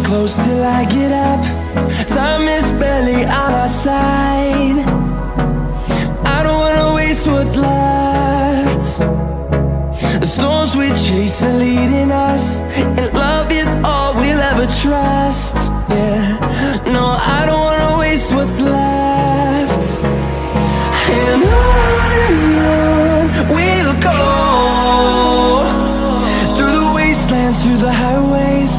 close till I get up. Time is barely on our side. I don't wanna waste what's left. The storms we chase are leading us, and love is all we'll ever trust. Yeah, no, I don't wanna waste what's left. And on we'll go, through the wastelands, through the highways,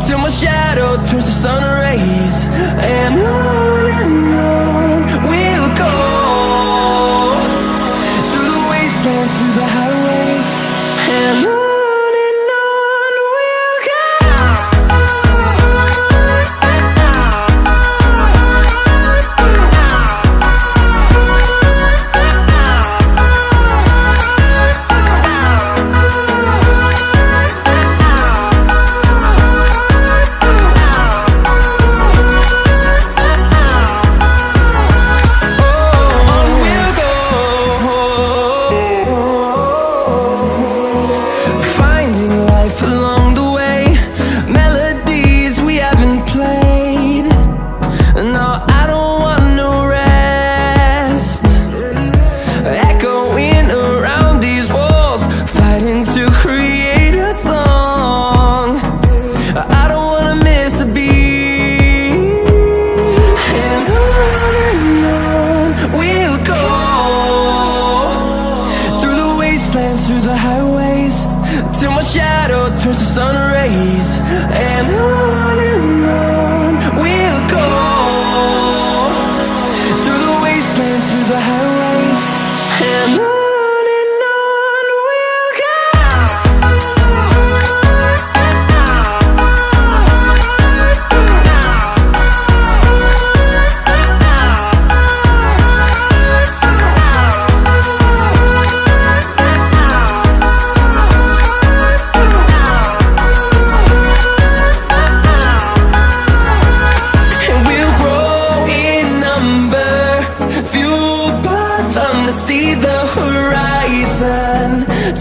till my shadow turns to sun rays. And on we'll go, through the wastelands, through the highways, and on we'll go. Through the highways, till my shadow turns to sun rays. And on we'll go, through the wastelands, through the highways, and on we'll go. See the horizon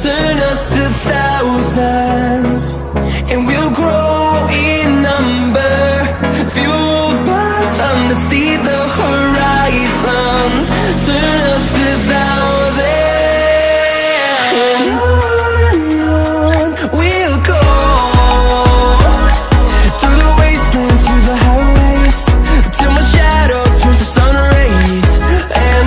turn us to thousands, and we'll grow in number, fueled by them. To see the horizon turn us to thousands, and on we'll go, through the wastelands, through the highways, till my shadow turns to sun rays. And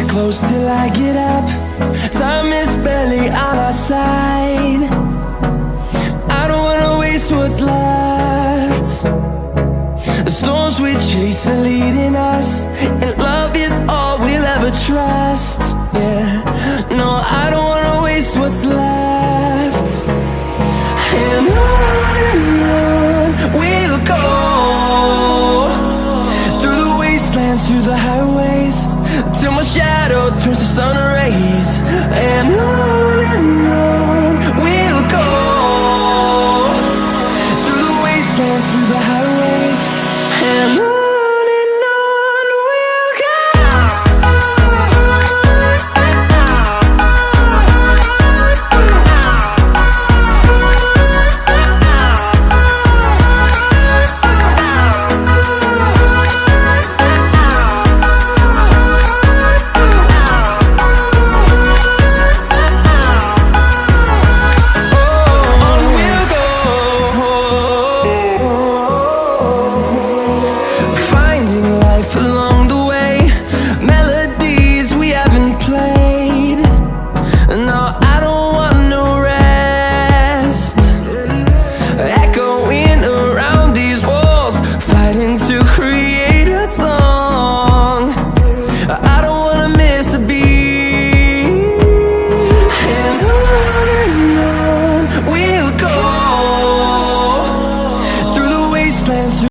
close till I get up. Time is barely on our side. I don't wanna waste what's left. The storms we chase are leading us, and love is all we'll ever trust. Yeah, no, I don't wanna waste what's left. And on we'll go, through the wastelands, through the highways, till my shadow turns to sun rays. And on we'll go, through the wastelands, through the highways, and on.